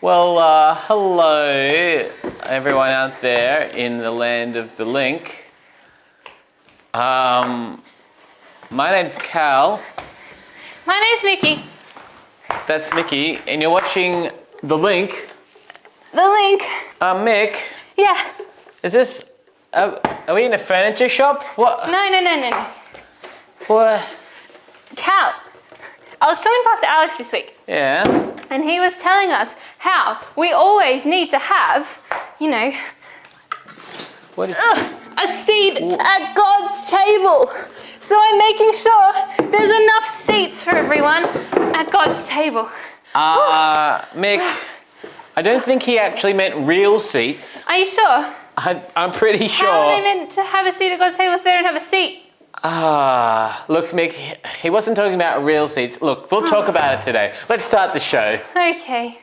Well, hello everyone out there in the land of the link. My name's Cal. My name's Mickey. That's Mickey, and you're watching The Link. The Link. Mick, Yeah. is this... are we in a furniture shop? What? No. What? Cal, I was talking past Alex this week, Yeah? and he was telling us how we always need to have, What is... a seat at God's table. So I'm making sure there's enough seats for everyone at God's table. Mick, I don't think he actually meant real seats. Are you sure? I'm pretty sure. How are they meant to have a seat at God's table if they don't have a seat? Look, Mick, he wasn't talking about real seats. Look, we'll talk about it today. Let's start the show. Okay.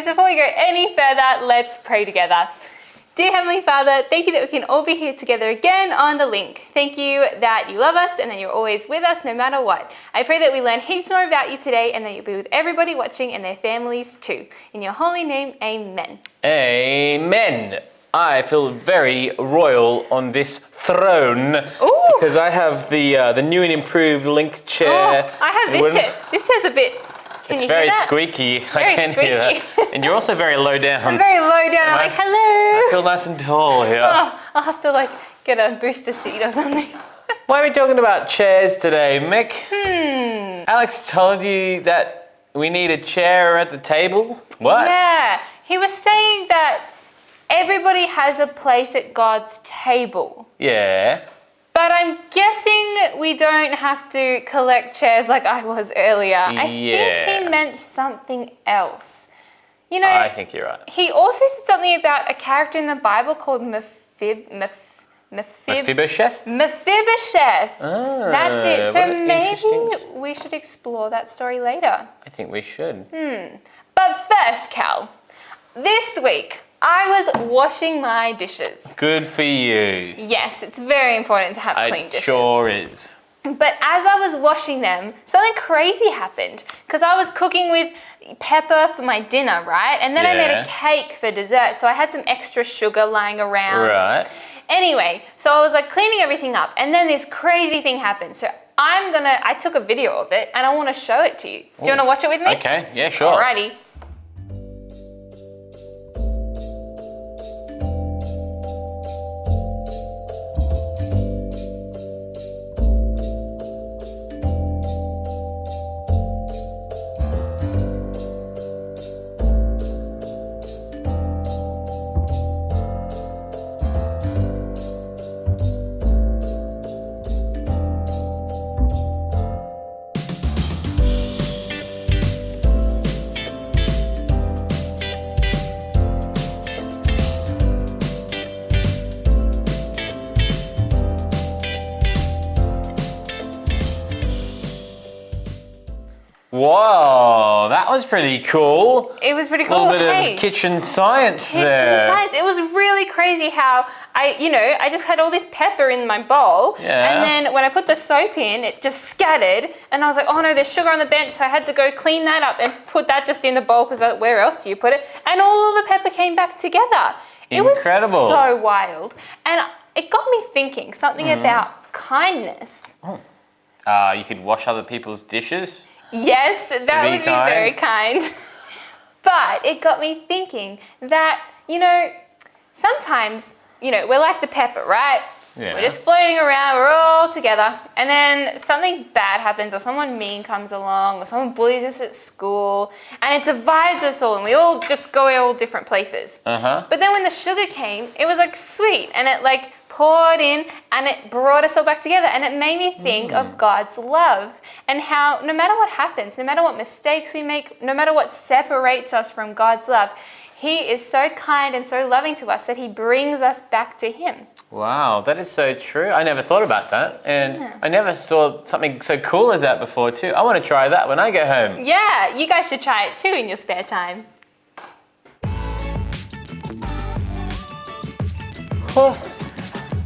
Before we go any further, let's pray together. Dear Heavenly Father, thank you that we can all be here together again on The Link. Thank you that you love us and that you're always with us no matter what. I pray that we learn heaps more about you today and that you'll be with everybody watching and their families too. In your holy name, amen. Amen. I feel very royal on this throne. Ooh. Because I have the new and improved Link chair. Oh, I have this chair. This chair's a bit... It's very squeaky. I can hear that. And you're also very low down. I'm very low down. I'm like, hello. I feel nice and tall here. Oh, I'll have to get a booster seat or something. Why are we talking about chairs today, Mick? Alex told you that we need a chair at the table? What? Yeah. He was saying that everybody has a place at God's table. Yeah. But I'm guessing we don't have to collect chairs like I was earlier. I think he meant something else. I think you're right. He also said something about a character in the Bible called Mephibosheth. Mephibosheth? Mephibosheth. That's it. So maybe we should explore that story later. I think we should. But first, Cal, this week I was washing my dishes. Good for you. Yes, it's very important to have clean dishes. It sure is. But as I was washing them, something crazy happened. Because I was cooking with pepper for my dinner, right? And then I made a cake for dessert. So I had some extra sugar lying around. Right. Anyway, so I was cleaning everything up. And then this crazy thing happened. So I took a video of it and I want to show it to you. Do you want to watch it with me? Okay, yeah, sure. Alrighty. Whoa, that was pretty cool. It was pretty cool. A little bit of kitchen science there. Kitchen science. It was really crazy how I just had all this pepper in my bowl. Yeah. And then when I put the soap in, it just scattered. And I was like, oh no, there's sugar on the bench. So I had to go clean that up and put that just in the bowl because where else do you put it? And all of the pepper came back together. Incredible. It was so wild. And it got me thinking something about kindness. You could wash other people's dishes. Yes, that would be very kind. But it got me thinking that, sometimes, we're like the pepper, right? Yeah. We're just floating around, we're all together, and then something bad happens or someone mean comes along or someone bullies us at school and it divides us all and we all just go all different places. But then when the sugar came, it was sweet and it poured in and it brought us all back together, and it made me think of God's love and how no matter what happens, no matter what mistakes we make, no matter what separates us from God's love, He is so kind and so loving to us that he brings us back to him. Wow, that is so true. I never thought about that. And I never saw something so cool as that before too. I want to try that when I go home. Yeah, you guys should try it too in your spare time. Oh,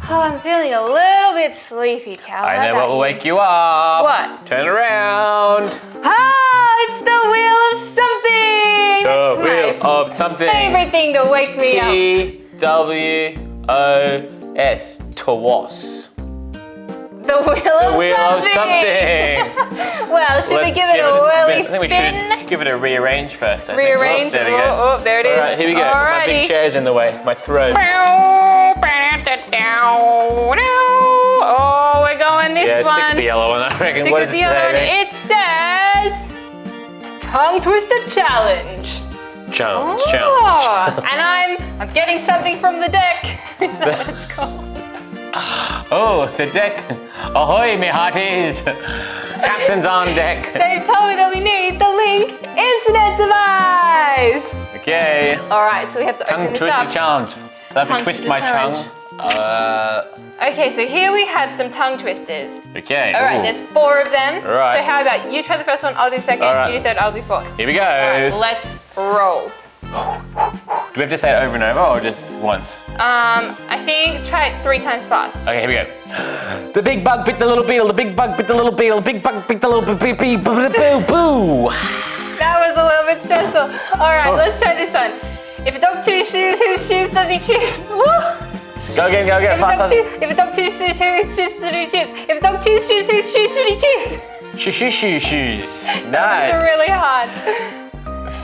I'm feeling a little bit sleepy, Cal. I How know about what will you? wake you up. What? Turn around. Ah, it's the wheel of something! The That's wheel my of something. favorite thing to wake me up. TWOS. TWOS. The wheel of The wheel of something! something. Well, should we Let's give it a whirly spin. I think we spin? should give it a rearrange first. I think. Rearrange. Oh, there we go. Oh, there it is. All right, here we go. My Alrighty. big chair's in the way. My throne. Oh, we're going this Yeah, one. stick with the yellow one. I reckon. Stick What with does the it other one. say? It says tongue twister challenge. Challenge. Oh, Challenge. and I'm getting something from the deck. Is that what it's called? Oh, the deck. Ahoy, me hearties. Captain's on deck. They've told me that we need the Link internet device. Okay. All right, so we have to Tongue open this twister up. challenge. I have to Tongue twist twister my challenge. tongue. Okay, so here we have some tongue twisters. Okay. All right, Ooh. there's 4 of them. All right. So how about you try the first one, I'll do second, All right. you do third, I'll do fourth. Here we go. All right, let's roll. Do we have to say it over and over or just once? I think try it 3 times fast. Okay, here we go. The big bug bit the little beetle. The big bug bit the little beetle. The big bug bit the little bee. Boo boo. That was a little bit stressful. All right, Oh. let's try this one. If a dog chews shoes, whose shoes does he choose? Woo! Go again. Go again. Fast. If a dog chews shoes, whose shoes does he choose? If a dog chews shoes, whose shoes should he choose? Shoes. These Nice. are really hard.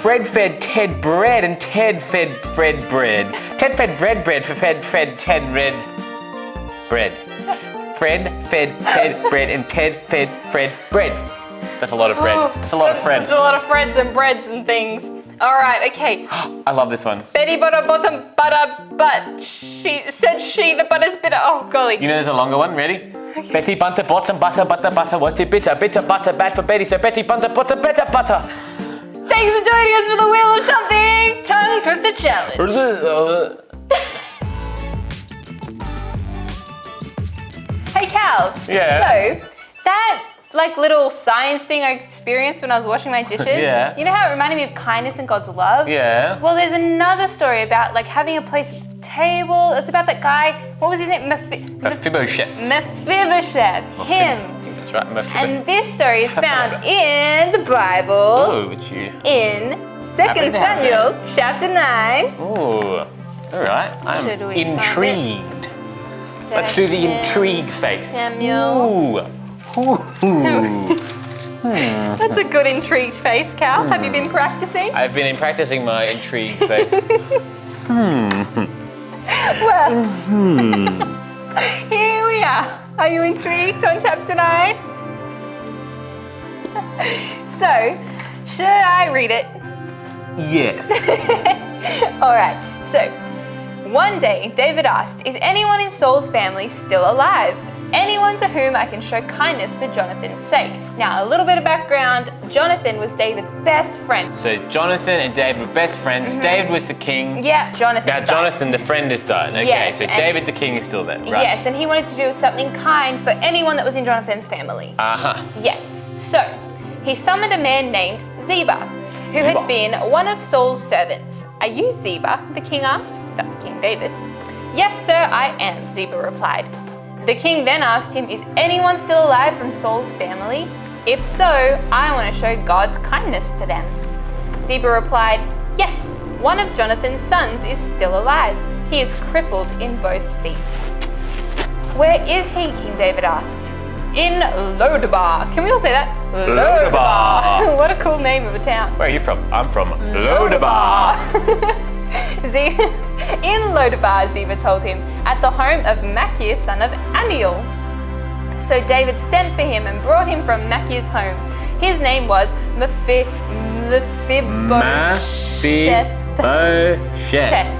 Fred fed Ted bread and Ted fed Fred bread. Ted fed bread for Fred Ted red bread. Fred fed Ted bread and Ted fed Fred bread. That's a lot of bread. That's a lot of Fred. There's a lot of Freds and breads and things. All right, okay. I love this one. Betty butter bottom butter but she said she the butter's bitter. Oh golly. You know there's a longer one. Ready? Betty butter bought some butter. Was it bitter? Bitter butter bad for Betty. So Betty butter bought some better butter. Thanks for joining us for the Wheel of Something Tongue Twister Challenge. Hey Cal. Yeah. So that like little science thing I experienced when I was washing my dishes. Yeah. You know how it reminded me of kindness and God's love? Yeah. Well, there's another story about like having a place at the table. It's about that guy. What was his name? Mephibosheth. Mephibosheth. Him. That's right. Mephibosheth. And this story is found in the Bible Oh, but you. in 2 Happen to have Samuel chapter 9. Ooh. All right. Should I'm we find intrigued. Let's do the intrigue face. Samuel. Ooh. Ooh. That's a good intrigued face, Cal. Have you been practicing? I've been practicing my intrigue face. Well, here we are. Are you intrigued on chapter 9? So, should I read it? Yes. All right. So, one day, David asked, "Is anyone in Saul's family still alive? Anyone to whom I can show kindness for Jonathan's sake?" Now, a little bit of background. Jonathan was David's best friend. So Jonathan and David were best friends. David was the king. Yeah, Jonathan. Now Jonathan, the friend, is died. Okay, Yes, so and- David the king is still there, right? Yes, and he wanted to do something kind for anyone that was in Jonathan's family. Uh-huh. Yes. So, he summoned a man named Ziba, who Ziba. had been one of Saul's servants. "Are you Ziba?" the king asked. That's King David. "Yes, sir, I am," Ziba replied. The king then asked him, "Is anyone still alive from Saul's family? If so, I want to show God's kindness to them." Ziba replied, "Yes, one of Jonathan's sons is still alive. He is crippled in both feet." "Where is he?" King David asked. "In Lodabar." Can we all say that? Lodabar. What a cool name of a town. Where are you from? I'm from Lodabar. In Lodabar, Ziba told him, at the home of Machir, son of Amiel. So David sent for him and brought him from Machir's home. His name was Mephibosheth.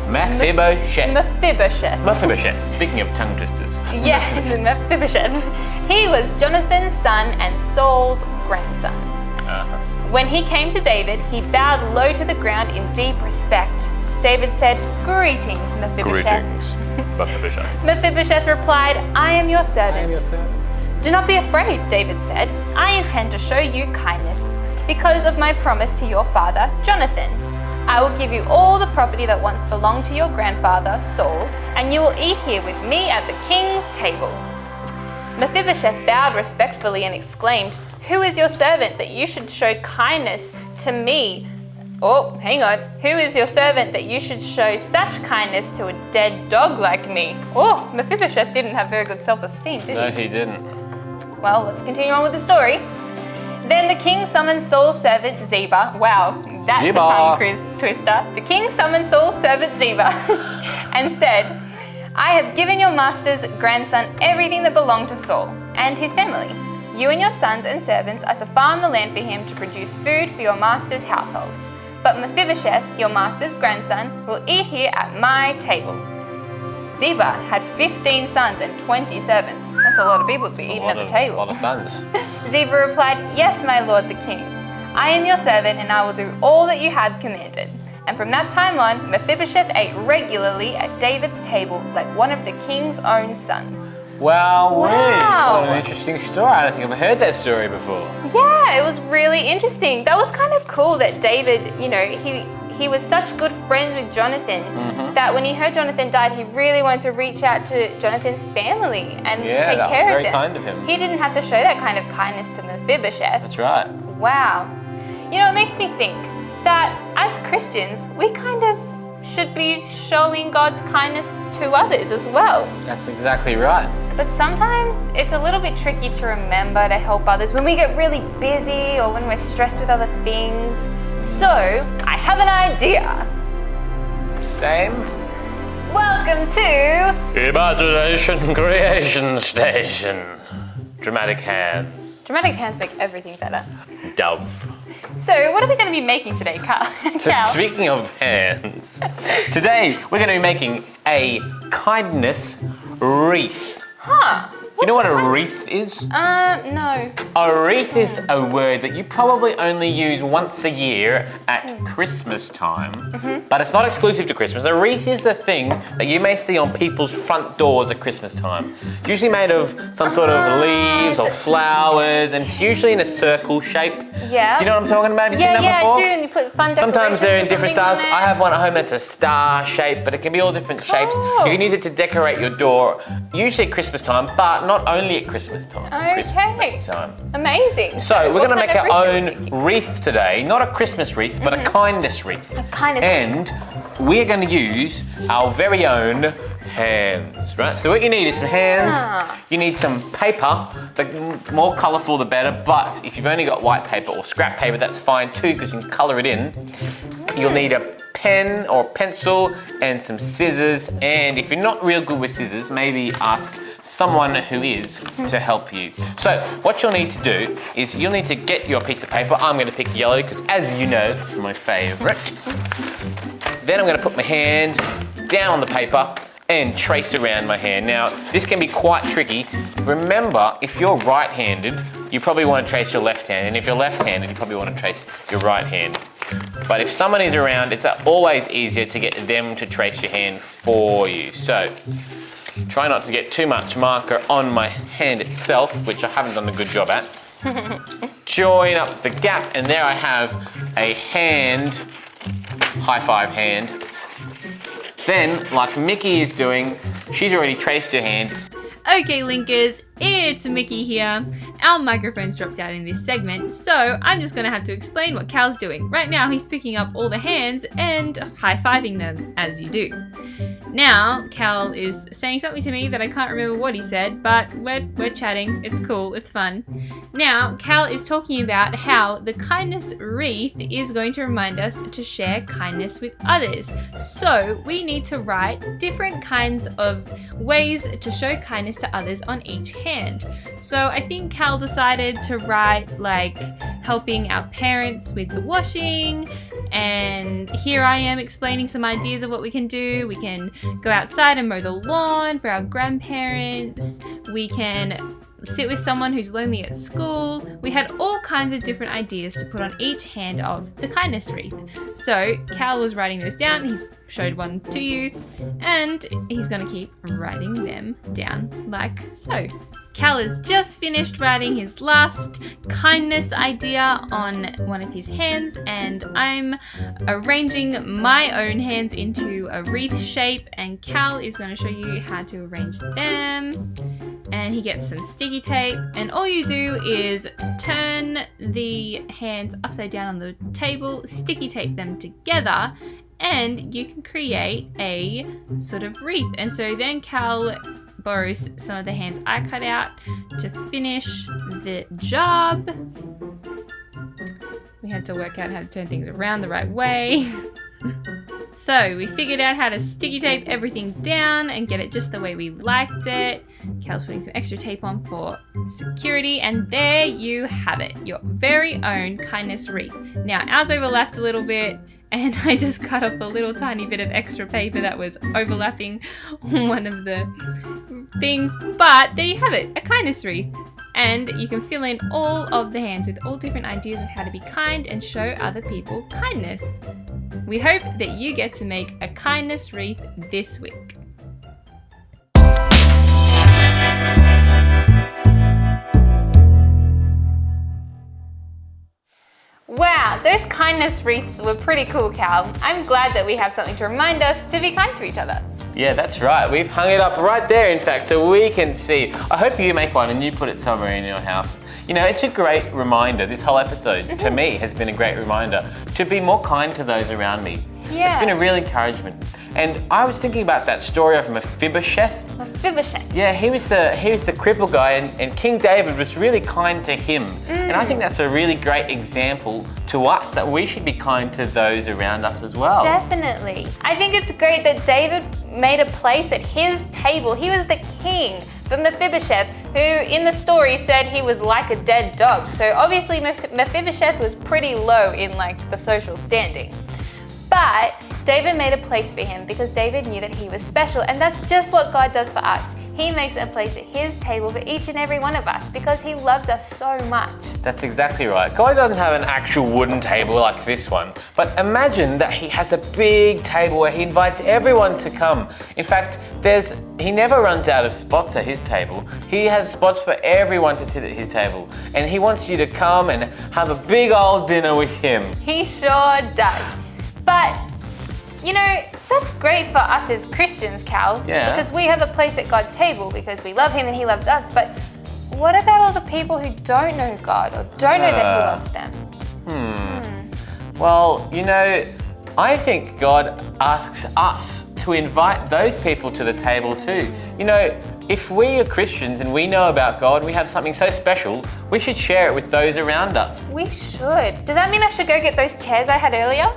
Mephibosheth. Mephibosheth. Mephibosheth. Speaking of tongue twisters. Yes, Mephibosheth. He was Jonathan's son and Saul's grandson. Uh-huh. When he came to David, he bowed low to the ground in deep respect. David said, "Greetings, Mephibosheth." Greetings, Mephibosheth. Mephibosheth replied, "I am your servant." "Do not be afraid," David said. "I intend to show you kindness because of my promise to your father, Jonathan. I will give you all the property that once belonged to your grandfather, Saul, and you will eat here with me at the king's table." Mephibosheth bowed respectfully and exclaimed, "Who is your servant that you should show kindness to me? Oh, hang on. Who is your servant that you should show such kindness to a dead dog like me?" Oh, Mephibosheth didn't have very good self-esteem, did he? No, he didn't. Well, let's continue on with the story. Then the king summoned Saul's servant Ziba. Wow, that's Ziba. a tongue twister. The king summoned Saul's servant Ziba and said, "I have given your master's grandson everything that belonged to Saul and his family. You and your sons and servants are to farm the land for him to produce food for your master's household. But Mephibosheth, your master's grandson, will eat here at my table." Ziba had 15 sons and 20 servants. That's a lot of people to be eating at the table. A lot of sons. Ziba replied, "Yes, my lord the king. I am your servant and I will do all that you have commanded." And from that time on, Mephibosheth ate regularly at David's table like one of the king's own sons. Wow. Wow. What an interesting story. I don't think I've heard that story before. Yeah, it was really interesting. That was kind of cool that David, he was such good friends with Jonathan that when he heard Jonathan died, he really wanted to reach out to Jonathan's family and take that care was of very them. kind of him. He didn't have to show that kind of kindness to Mephibosheth. That's right. Wow. It makes me think that as Christians, we kind of should be showing God's kindness to others as well. That's exactly right. But sometimes it's a little bit tricky to remember to help others when we get really busy or when we're stressed with other things. So, I have an idea. Same. Welcome to Imagination Creation Station. Dramatic hands. Dramatic Hands make everything better. Dove. So, what are we going to be making today, Cal? So speaking of hands, today we're going to be making a kindness wreath. Huh. You know what a wreath is? No. A wreath is a word that you probably only use once a year at Christmas time, but it's not exclusive to Christmas. A wreath is a thing that you may see on people's front doors at Christmas time. It's usually made of some sort of leaves or flowers, and it's usually in a circle shape. Yeah. Do you know what I'm talking about? Have you seen that before? I do, and you put fun decorations. Sometimes they're in different or something styles. on I have one at home that's a star shape, but it can be all different shapes. Cool. You can use it to decorate your door, usually at Christmas time, but not only at Christmas time. Okay. Christmas time. Amazing. So we're going to What make kind our of own wreath are we making? wreath today. Not a Christmas wreath, but a kindness wreath. A kindness And we're going to use our very own hands, right? So what you need is some hands. You need some paper. The more colourful, the better. But if you've only got white paper or scrap paper, that's fine too, because you can colour it in. You'll need a pen or pencil and some scissors. And if you're not real good with scissors, maybe ask someone who is to help you. So what you'll need to do is you'll need to get your piece of paper. I'm going to pick yellow because, as you know, it's my favourite. Then I'm going to put my hand down on the paper and trace around my hand. Now, this can be quite tricky. Remember, if you're right-handed, you probably want to trace your left hand, and if you're left-handed, you probably want to trace your right hand. But if someone is around, it's always easier to get them to trace your hand for you. So, try not to get too much marker on my hand itself, which I haven't done a good job at. Join up the gap, and there I have a hand, high five hand. Then, like Mickey is doing, she's already traced her hand. Okay, Linkers, it's Mickey here. Our microphones dropped out in this segment, so I'm just gonna have to explain what Cal's doing. Right now, he's picking up all the hands and high-fiving them, as you do. Now, Cal is saying something to me that I can't remember what he said, but we're chatting. It's cool, it's fun. Now, Cal is talking about how the kindness wreath is going to remind us to share kindness with others. So, we need to write different kinds of ways to show kindness to others on each hand. So, I think Cal decided to write like helping our parents with the washing, And here I am explaining some ideas of what we can do. We can go outside and mow the lawn for our grandparents. We can sit with someone who's lonely at school. We had all kinds of different ideas to put on each hand of the kindness wreath. So Cal was writing those down. He's showed one to you, and he's going to keep writing them down like so. Cal has just finished writing his last kindness idea on one of his hands, and I'm arranging my own hands into a wreath shape, and Cal is going to show you how to arrange them. And he gets some sticky tape, and all you do is turn the hands upside down on the table, sticky tape them together, and you can create a sort of wreath. And so then Cal borrows some of the hands I cut out to finish the job. We had to work out how to turn things around the right way. So we figured out how to sticky tape everything down and get it just the way we liked it. Cal's putting some extra tape on for security, and there you have it, your very own kindness wreath. Now ours overlapped a little bit, and I just cut off a little tiny bit of extra paper that was overlapping one of the things, but there you have it, a kindness wreath. And you can fill in all of the hands with all different ideas of how to be kind and show other people kindness. We hope that you get to make a kindness wreath this week. Wow, those kindness wreaths were pretty cool, Cal. I'm glad that we have something to remind us to be kind to each other. Yeah, that's right. We've hung it up right there, in fact, so we can see. I hope you make one and you put it somewhere in your house. You know, it's a great reminder. This whole episode, to me, has been a great reminder to be more kind to those around me. Yeah. It's been a real encouragement. And I was thinking about that story of Mephibosheth. Mephibosheth. Yeah, he was the crippled guy, and King David was really kind to him. And I think that's a really great example to us, that we should be kind to those around us as well. Definitely. I think it's great that David made a place at his table. He was the king. But Mephibosheth, who in the story said he was like a dead dog. So obviously Mephibosheth was pretty low in like the social standing. But David made a place for him because David knew that he was special, and that's just what God does for us. He makes a place at his table for each and every one of us because he loves us so much. That's exactly right. God doesn't have an actual wooden table like this one, but imagine that he has a big table where he invites everyone to come. In fact, he never runs out of spots at his table. He has spots for everyone to sit at his table, and he wants you to come and have a big old dinner with him. He sure does. But, you know, that's great for us as Christians, Cal. Yeah. Because we have a place at God's table because we love him and he loves us. But what about all the people who don't know God or don't know that he loves them? Well, you know, I think God asks us to invite those people to the table too. You know, if we are Christians and we know about God, we have something so special, we should share it with those around us. We should. Does that mean I should go get those chairs I had earlier?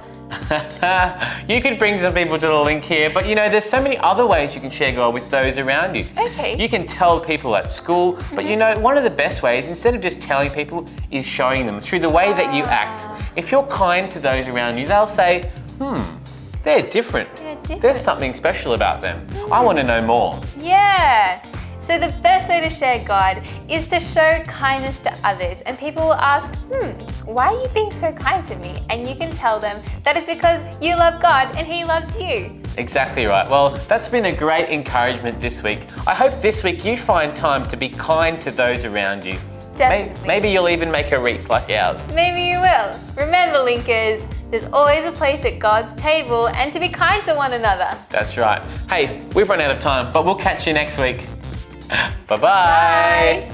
You could bring some people to the link here, but you know, there's so many other ways you can share God with those around you. Okay. You can tell people at school, but you know, one of the best ways, instead of just telling people, is showing them through the way that you act. If you're kind to those around you, they'll say, they're different. There's something special about them. I want to know more. Yeah. So the best way to share God is to show kindness to others, and people will ask, why are you being so kind to me? And you can tell them that it's because you love God and he loves you. Exactly right. Well, that's been a great encouragement this week. I hope this week you find time to be kind to those around you. Definitely. Maybe you'll even make a wreath like ours. Maybe you will. Remember, Linkers, there's always a place at God's table, and to be kind to one another. That's right. Hey, we've run out of time, but we'll catch you next week. Bye-bye. Bye.